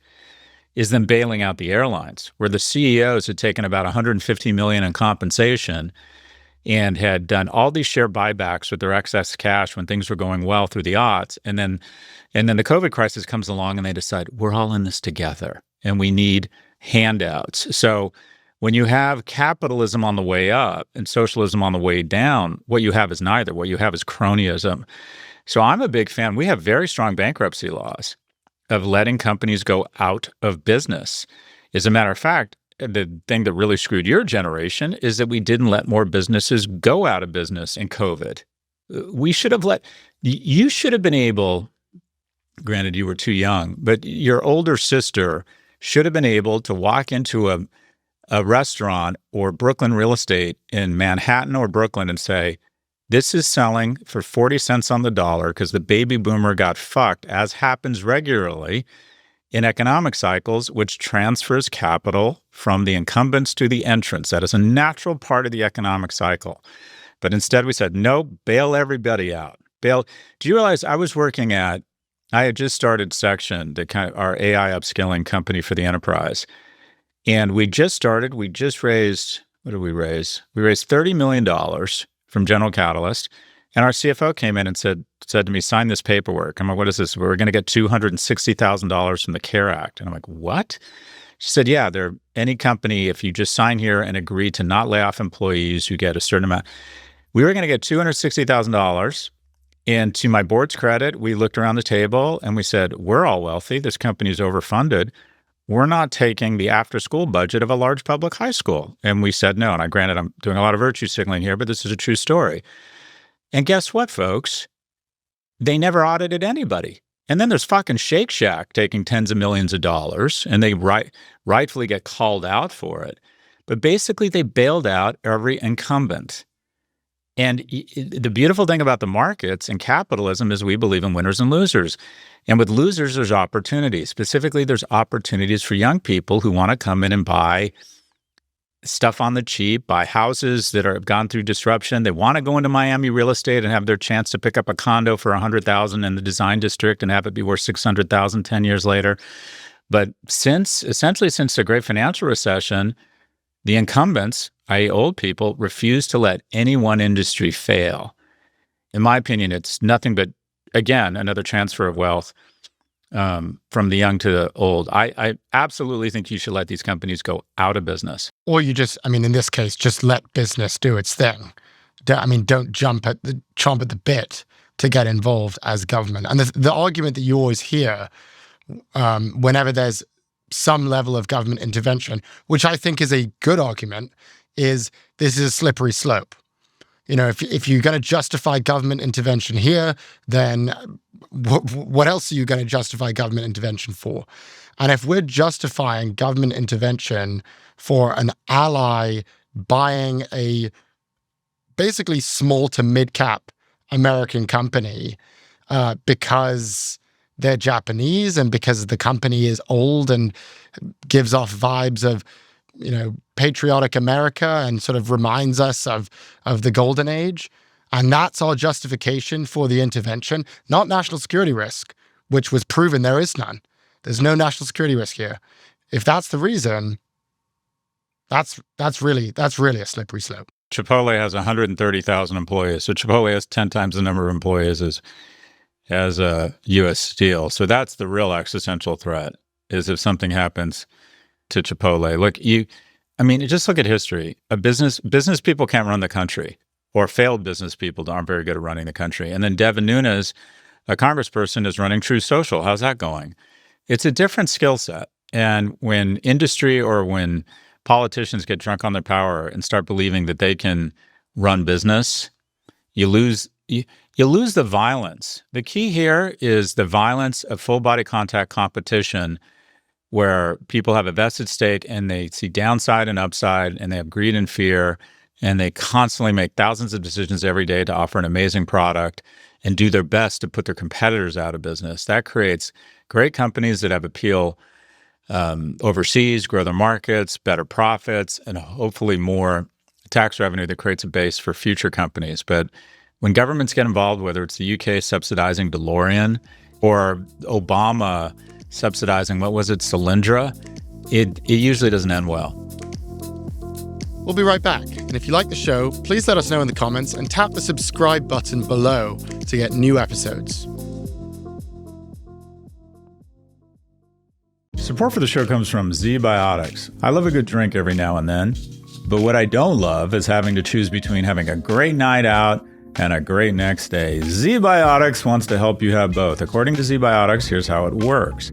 is them bailing out the airlines, where the CEOs had taken about $150 million in compensation and had done all these share buybacks with their excess cash when things were going well through the aughts. And then the COVID crisis comes along and they decide, we're all in this together and we need handouts. So when you have capitalism on the way up and socialism on the way down, what you have is neither. What you have is cronyism. So I'm a big fan. We have very strong bankruptcy laws of letting companies go out of business. As a matter of fact, the thing that really screwed your generation is that we didn't let more businesses go out of business in COVID. You should have been able, granted you were too young, but your older sister should have been able to walk into a restaurant or Brooklyn real estate in Manhattan or Brooklyn and say, this is selling for 40 cents on the dollar because the baby boomer got fucked, as happens regularly in economic cycles, which transfers capital from the incumbents to the entrants. That is a natural part of the economic cycle. But instead we said, no, bail everybody out. Do you realize I had just started Section, our AI upskilling company for the enterprise. And we just raised, what did we raise? We raised $30 million from General Catalyst. And our CFO came in and said to me, sign this paperwork. I'm like, what is this? We're going to get $260,000 from the CARE Act. And I'm like, what? She said, yeah, any company, if you just sign here and agree to not lay off employees, you get a certain amount. We were going to get $260,000. And to my board's credit, we looked around the table and we said, we're all wealthy. This company is overfunded. We're not taking the after-school budget of a large public high school. And we said no. And granted, I'm doing a lot of virtue signaling here, but this is a true story. And guess what, folks? They never audited anybody. And then there's fucking Shake Shack taking tens of millions of dollars, and they rightfully get called out for it. But basically, they bailed out every incumbent. And the beautiful thing about the markets and capitalism is we believe in winners and losers. And with losers, there's opportunities. Specifically, there's opportunities for young people who want to come in and buy stuff on the cheap, buy houses that have gone through disruption. They want to go into Miami real estate and have their chance to pick up a condo for $100,000 in the design district and have it be worth $600,000 10 years later. But since the great financial recession, the incumbents, i.e. old people, refuse to let any one industry fail. In my opinion, it's nothing but, again, another transfer of wealth from the young to the old. I absolutely think you should let these companies go out of business. Or you just, in this case, just let business do its thing. Don't chomp at the bit to get involved as government. And the argument that you always hear whenever there's some level of government intervention, which I think is a good argument, is this is a slippery slope. If you're going to justify government intervention here, then what else are you going to justify government intervention for? And if we're justifying government intervention for an ally buying a basically small to mid-cap American company because they're Japanese and because the company is old and gives off vibes of, patriotic America and sort of reminds us of the golden age. And that's our justification for the intervention, not national security risk, which was proven there is none. There's no national security risk here. If that's the reason, that's really a slippery slope. Chipotle has 130,000 employees. So Chipotle has 10 times the number of employees as U.S. Steel. So that's the real existential threat, is if something happens to Chipotle. Look, just look at history. Business people can't run the country, or failed business people aren't very good at running the country. And then Devin Nunes, a congressperson, is running True Social. How's that going? It's a different skill set. And when industry or when politicians get drunk on their power and start believing that they can run business, you lose the violence. The key here is the violence of full body contact competition, where people have a vested stake and they see downside and upside, and they have greed and fear, and they constantly make thousands of decisions every day to offer an amazing product and do their best to put their competitors out of business. That creates great companies that have appeal overseas, grow their markets, better profits, and hopefully more tax revenue that creates a base for future companies. But when governments get involved, whether it's the UK subsidizing DeLorean or Obama subsidizing, Solyndra, it usually doesn't end well. We'll be right back. And if you like the show, please let us know in the comments and tap the subscribe button below to get new episodes. Support for the show comes from Z-Biotics. I love a good drink every now and then, but what I don't love is having to choose between having a great night out and a great next day. Z-Biotics wants to help you have both. According to Z-Biotics, here's how it works.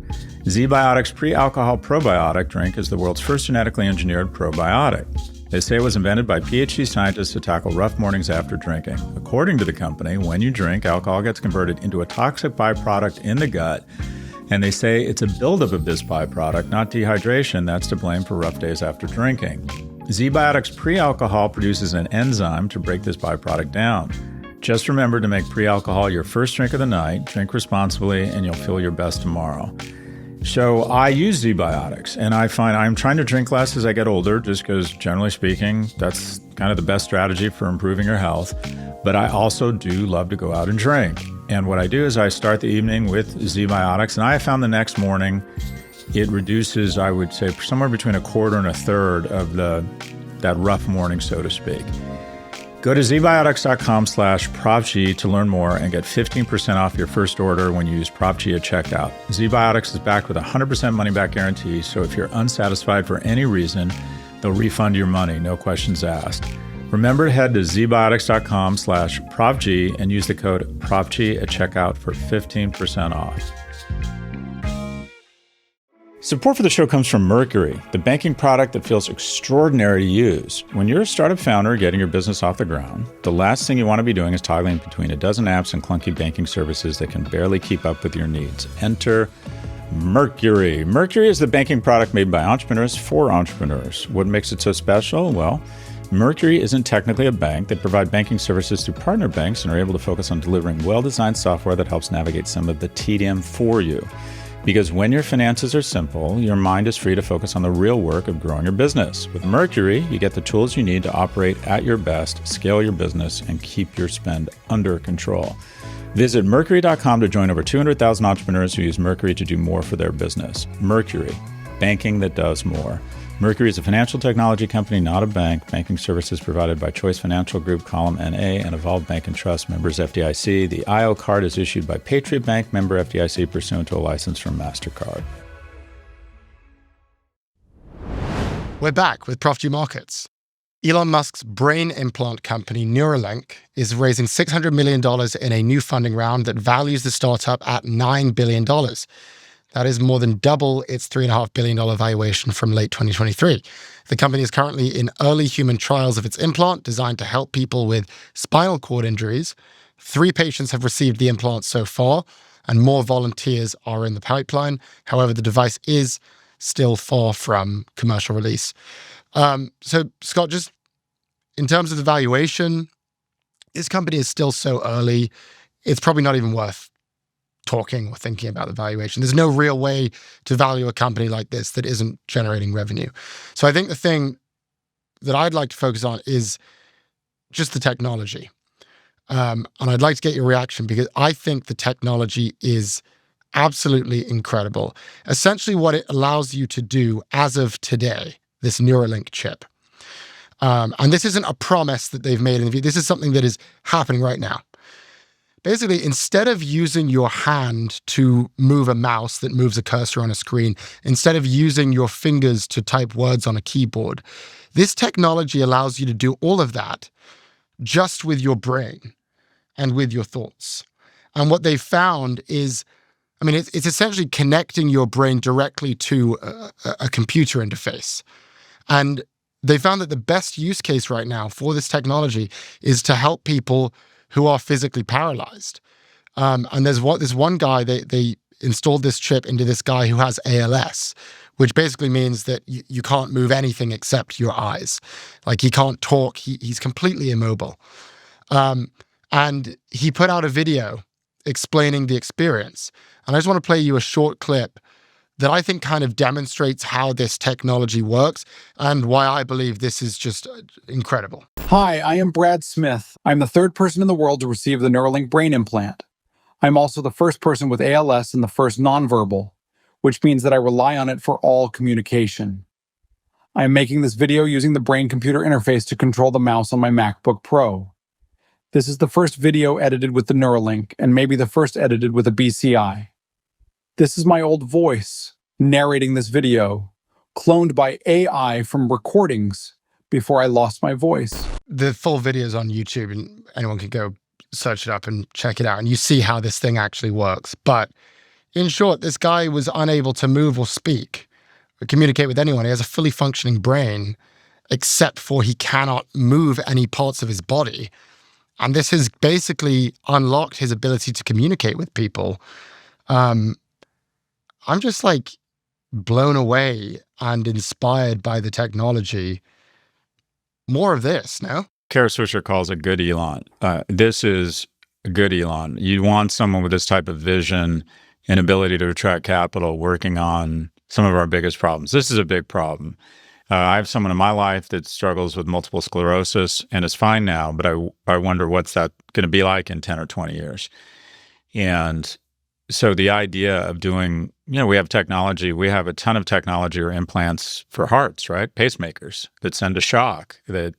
Z-Biotics pre-alcohol probiotic drink is the world's first genetically engineered probiotic. They say it was invented by PhD scientists to tackle rough mornings after drinking. According to the company, when you drink, alcohol gets converted into a toxic byproduct in the gut, and they say it's a buildup of this byproduct, not dehydration, that's to blame for rough days after drinking. Z-Biotics pre-alcohol produces an enzyme to break this byproduct down. Just remember to make pre-alcohol your first drink of the night, drink responsibly, and you'll feel your best tomorrow. So I use Z-Biotics, and I find I'm trying to drink less as I get older, just because, generally speaking, that's kind of the best strategy for improving your health. But I also do love to go out and drink. And what I do is I start the evening with Z-Biotics, and I have found the next morning it reduces, I would say, somewhere between a quarter and a third of that rough morning, so to speak. Go to zbiotics.com/Prof G to learn more and get 15% off your first order when you use Prof G at checkout. Z-Biotics is backed with a 100% money-back guarantee, so if you're unsatisfied for any reason, they'll refund your money, no questions asked. Remember to head to zbiotics.com/Prof G and use the code Prof G at checkout for 15% off. Support for the show comes from Mercury, the banking product that feels extraordinary to use. When you're a startup founder getting your business off the ground, the last thing you want to be doing is toggling between a dozen apps and clunky banking services that can barely keep up with your needs. Enter Mercury. Mercury is the banking product made by entrepreneurs for entrepreneurs. What makes it so special? Well, Mercury isn't technically a bank. They provide banking services through partner banks and are able to focus on delivering well-designed software that helps navigate some of the tedium for you. Because when your finances are simple, your mind is free to focus on the real work of growing your business. With Mercury, you get the tools you need to operate at your best, scale your business, and keep your spend under control. Visit Mercury.com to join over 200,000 entrepreneurs who use Mercury to do more for their business. Mercury, banking that does more. Mercury is a financial technology company, not a bank. Banking services provided by Choice Financial Group, Column NA, and Evolve Bank and Trust, members FDIC. The IO card is issued by Patriot Bank, member FDIC, pursuant to a license from MasterCard. We're back with Prof G Markets. Elon Musk's brain implant company, Neuralink, is raising $600 million in a new funding round that values the startup at $9 billion. That is more than double its $3.5 billion valuation from late 2023. The company is currently in early human trials of its implant designed to help people with spinal cord injuries. 3 patients have received the implant so far, and more volunteers are in the pipeline. However, the device is still far from commercial release. So, Scott, just in terms of the valuation, this company is still so early, it's probably not even worth talking or thinking about the valuation. There's no real way to value a company like this that isn't generating revenue. So I think the thing that I'd like to focus on is just the technology. And I'd like to get your reaction because I think the technology is absolutely incredible. Essentially what it allows you to do as of today, this Neuralink chip. And this isn't a promise that they've made in the future. This is something that is happening right now. Basically, instead of using your hand to move a mouse that moves a cursor on a screen, instead of using your fingers to type words on a keyboard, this technology allows you to do all of that just with your brain and with your thoughts. And what they found is, I mean, it's essentially connecting your brain directly to a computer interface. And they found that the best use case right now for this technology is to help people who are physically paralyzed. And there's one guy, they installed this chip into this guy who has ALS, which basically means that you can't move anything except your eyes. Like he can't talk, he's completely immobile. And he put out a video explaining the experience. And I just want to play you a short clip that I think kind of demonstrates how this technology works and why I believe this is just incredible. Hi, I am Brad Smith. I'm the 3rd person in the world to receive the Neuralink brain implant. I'm also the first person with ALS and the first nonverbal, which means that I rely on it for all communication. I am making this video using the brain-computer interface to control the mouse on my MacBook Pro. This is the first video edited with the Neuralink and maybe the first edited with a BCI. This is my old voice narrating this video, cloned by AI from recordings before I lost my voice. The full video is on YouTube and anyone can go search it up and check it out. And you see how this thing actually works. But in short, this guy was unable to move or speak or communicate with anyone. He has a fully functioning brain, except for he cannot move any parts of his body. And this has basically unlocked his ability to communicate with people. I'm just like blown away and inspired by the technology. More of this, no? Kara Swisher calls it good Elon. This is good Elon. You want someone with this type of vision and ability to attract capital working on some of our biggest problems. This is a big problem. I have someone in my life that struggles with multiple sclerosis and is fine now, but I wonder what's that going to be like in 10 or 20 years. And so the idea of doing, we have technology, we have a ton of technology or implants for hearts, right? Pacemakers that send a shock that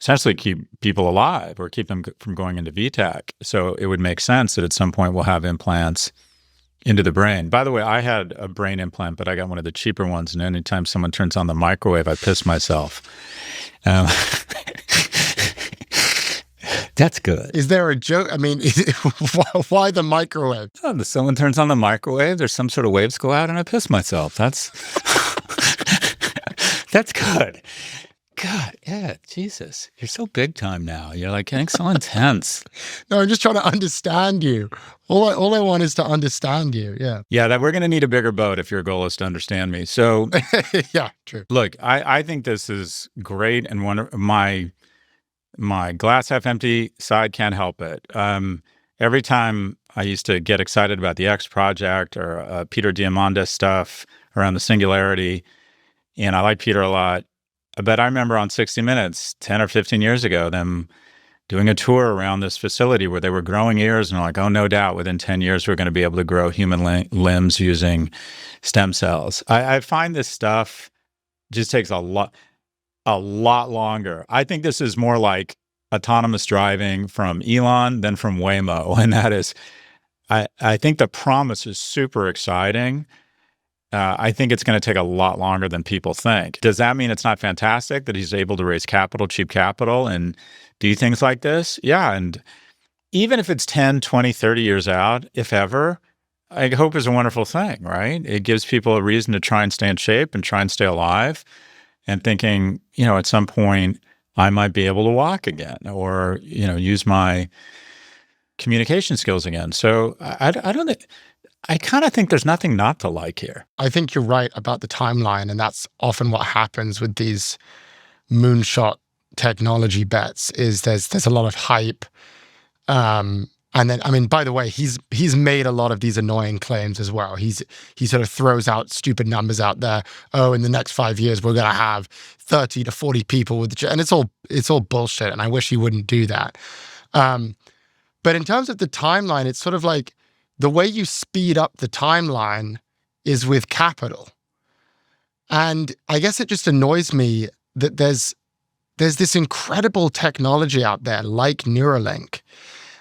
essentially keep people alive or keep them from going into VTAC. So it would make sense that at some point we'll have implants into the brain. By the way, I had a brain implant, but I got one of the cheaper ones. And anytime someone turns on the microwave, I piss myself. That's good. Is there a joke? I mean, why the microwave? Oh, someone turns on the microwave, there's some sort of waves go out and I piss myself. That's good. God, yeah, Jesus. You're so big time now. You're like getting so intense. No, I'm just trying to understand you. All I want is to understand you. Yeah. Yeah, that we're going to need a bigger boat if your goal is to understand me. So yeah, true. Look, I think this is great. And my glass half empty side can't help it. Every time I used to get excited about the X project or Peter Diamandis stuff around the singularity, and I like Peter a lot, but I remember on 60 Minutes 10 or 15 years ago, them doing a tour around this facility where they were growing ears and they're like, oh, no doubt within 10 years, we're going to be able to grow human limbs using stem cells. I find this stuff just takes a lot longer. I think this is more like autonomous driving from Elon than from Waymo. And that is, I think the promise is super exciting. I think it's going to take a lot longer than people think. Does that mean it's not fantastic that he's able to raise capital, cheap capital, and do things like this? Yeah. And even if it's 10, 20, 30 years out, if ever, I hope is a wonderful thing, right? It gives people a reason to try and stay in shape and try and stay alive and thinking, at some point I might be able to walk again or, use my communication skills again. So I don't think, I kind of think there's nothing not to like here. I think you're right about the timeline, and that's often what happens with these moonshot technology bets is there's a lot of hype. And then, by the way, he's made a lot of these annoying claims as well. He sort of throws out stupid numbers out there. Oh, in the next 5 years, we're going to have 30 to 40 people with and it's all bullshit. And I wish he wouldn't do that. But in terms of the timeline, it's sort of like the way you speed up the timeline is with capital. And I guess it just annoys me that there's this incredible technology out there like Neuralink.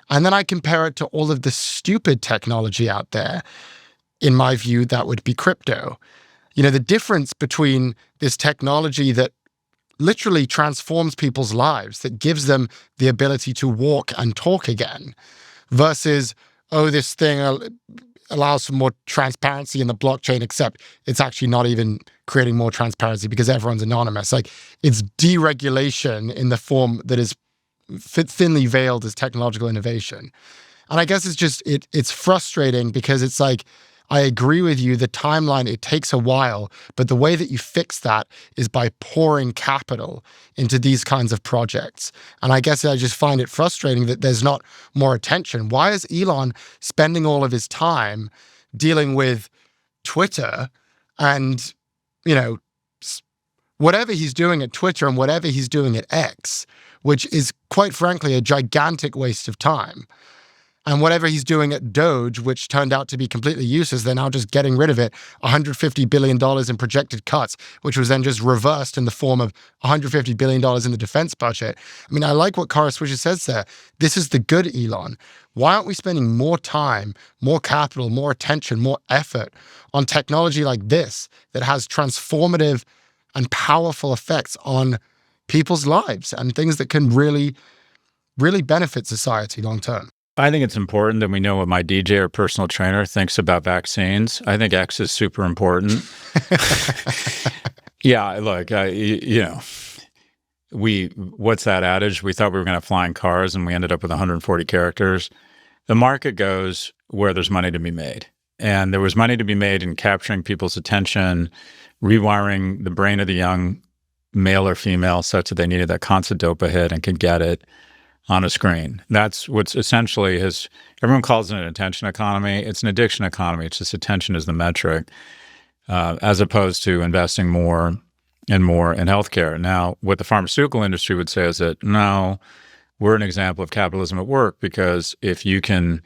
And then I compare it to all of the stupid technology out there. In my view, that would be crypto. The difference between this technology that literally transforms people's lives, that gives them the ability to walk and talk again, versus, this thing allows for more transparency in the blockchain, except it's actually not even creating more transparency because everyone's anonymous. Like, it's deregulation in the form that is thinly veiled as technological innovation. And I guess it's just, it's frustrating because it's like, I agree with you, the timeline, it takes a while, but the way that you fix that is by pouring capital into these kinds of projects. And I guess I just find it frustrating that there's not more attention. Why is Elon spending all of his time dealing with Twitter and, whatever he's doing at Twitter and whatever he's doing at X, which is quite frankly a gigantic waste of time? And whatever he's doing at Doge, which turned out to be completely useless, they're now just getting rid of it. $150 billion in projected cuts, which was then just reversed in the form of $150 billion in the defense budget. I like what Kara Swisher says there. This is the good Elon. Why aren't we spending more time, more capital, more attention, more effort on technology like this that has transformative and powerful effects on people's lives and things that can really, really benefit society long term? I think it's important that we know what my DJ or personal trainer thinks about vaccines. I think X is super important. Yeah, look, what's that adage? We thought we were going to fly in cars and we ended up with 140 characters. The market goes where there's money to be made. And there was money to be made in capturing people's attention, rewiring the brain of the young male or female such that they needed that constant dopa hit and could get it on a screen. That's what's essentially everyone calls it an attention economy. It's an addiction economy. It's just attention is the metric, as opposed to investing more and more in healthcare. Now, what the pharmaceutical industry would say is that, no, we're an example of capitalism at work because if you can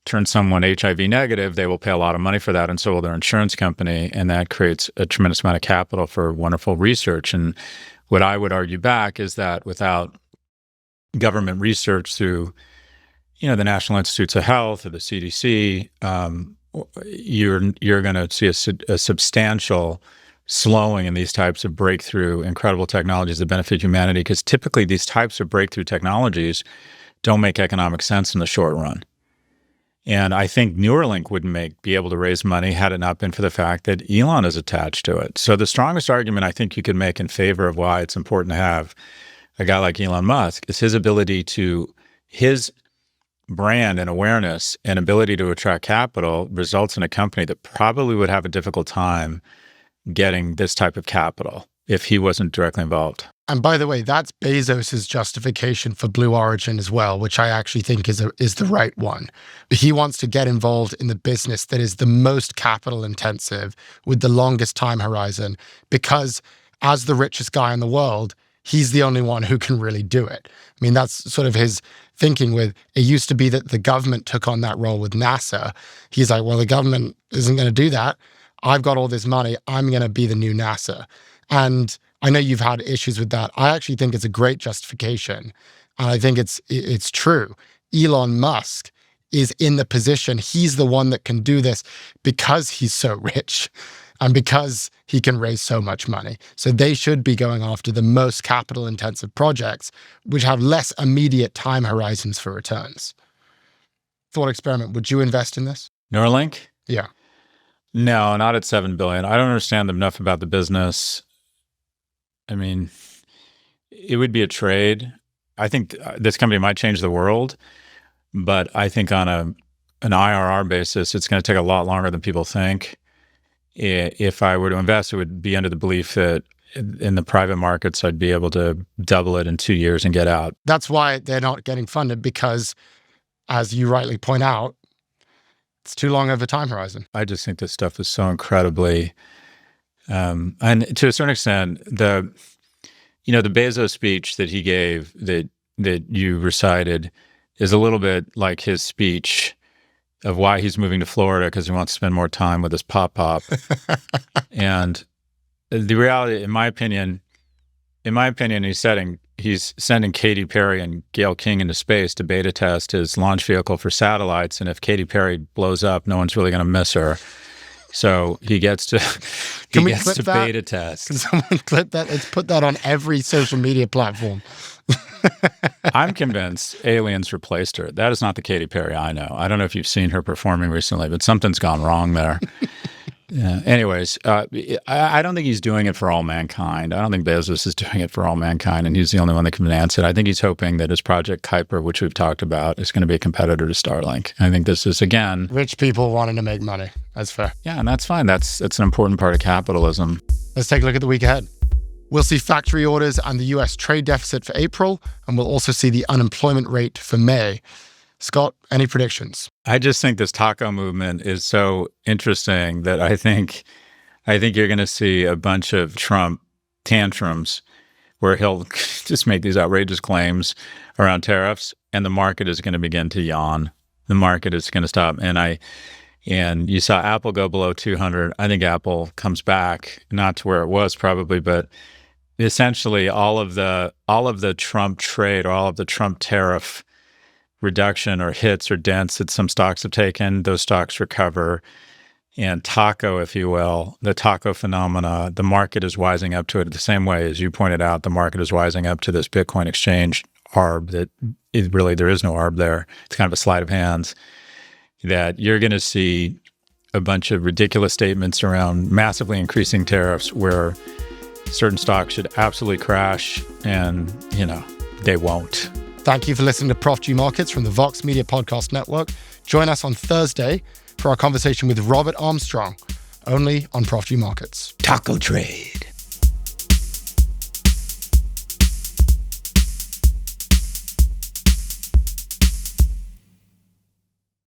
turn someone HIV negative, they will pay a lot of money for that, and so will their insurance company, and that creates a tremendous amount of capital for wonderful research. And what I would argue back is that without government research through, the National Institutes of Health or the CDC, you're going to see a substantial slowing in these types of breakthrough, incredible technologies that benefit humanity, because typically these types of breakthrough technologies don't make economic sense in the short run. And I think Neuralink wouldn't be able to raise money had it not been for the fact that Elon is attached to it. So the strongest argument I think you could make in favor of why it's important to have a guy like Elon Musk is his ability his brand and awareness and ability to attract capital results in a company that probably would have a difficult time getting this type of capital if he wasn't directly involved. And by the way, that's Bezos's justification for Blue Origin as well, which I actually think is the right one. He wants to get involved in the business that is the most capital intensive with the longest time horizon, because as the richest guy in the world, he's the only one who can really do it. That's sort of his thinking with, it used to be that the government took on that role with NASA. He's like, well, the government isn't going to do that. I've got all this money. I'm going to be the new NASA. And I know you've had issues with that. I actually think it's a great justification. And I think it's true. Elon Musk is in the position. He's the one that can do this because he's so rich and because he can raise so much money. So they should be going after the most capital intensive projects, which have less immediate time horizons for returns. Thought experiment. Would you invest in this? Neuralink? Yeah. No, not at $7 billion. I don't understand enough about the business. I mean, it would be a trade. I think this company might change the world, but I think on an IRR basis, it's going to take a lot longer than people think. If I were to invest, it would be under the belief that in the private markets, I'd be able to double it in 2 years and get out. That's why they're not getting funded because, as you rightly point out, it's too long of a time horizon. I just think this stuff is so incredibly, and to a certain extent, the Bezos speech that he gave that you recited is a little bit like his speech of why he's moving to Florida because he wants to spend more time with his pop. And the reality, in my opinion, he's sending Katy Perry and Gayle King into space to beta test his launch vehicle for satellites. And if Katy Perry blows up, no one's really going to miss her. So he gets to beta test. Can someone clip that? Let's put that on every social media platform. I'm convinced aliens replaced her. That is not the Katy Perry I know. I don't know if you've seen her performing recently, but something's gone wrong there. Yeah. Anyways, I don't think he's doing it for all mankind. I don't think Bezos is doing it for all mankind, and he's the only one that can finance it. I think he's hoping that his Project Kuiper, which we've talked about, is going to be a competitor to Starlink. I think this is, again... rich people wanting to make money. That's fair. Yeah, and that's fine. That's an important part of capitalism. Let's take a look at the week ahead. We'll see factory orders and the US trade deficit for April, and we'll also see the unemployment rate for May. Scott, any predictions? I just think this taco movement is so interesting that I think you're going to see a bunch of Trump tantrums where he'll just make these outrageous claims around tariffs, and the market is going to begin to yawn. The market is going to stop. And you saw Apple go below 200. I think Apple comes back, not to where it was probably, but essentially all of the Trump trade or all of the Trump tariff reduction or hits or dents that some stocks have taken, those stocks recover. And taco, if you will, the taco phenomena, the market is wising up to it the same way as you pointed out. The market is wising up to this Bitcoin exchange arb that there is no arb there. It's kind of a sleight of hands. That you're going to see a bunch of ridiculous statements around massively increasing tariffs where certain stocks should absolutely crash and, they won't. Thank you for listening to Prof G Markets from the Vox Media Podcast Network. Join us on Thursday for our conversation with Robert Armstrong, only on Prof G Markets. Taco trade.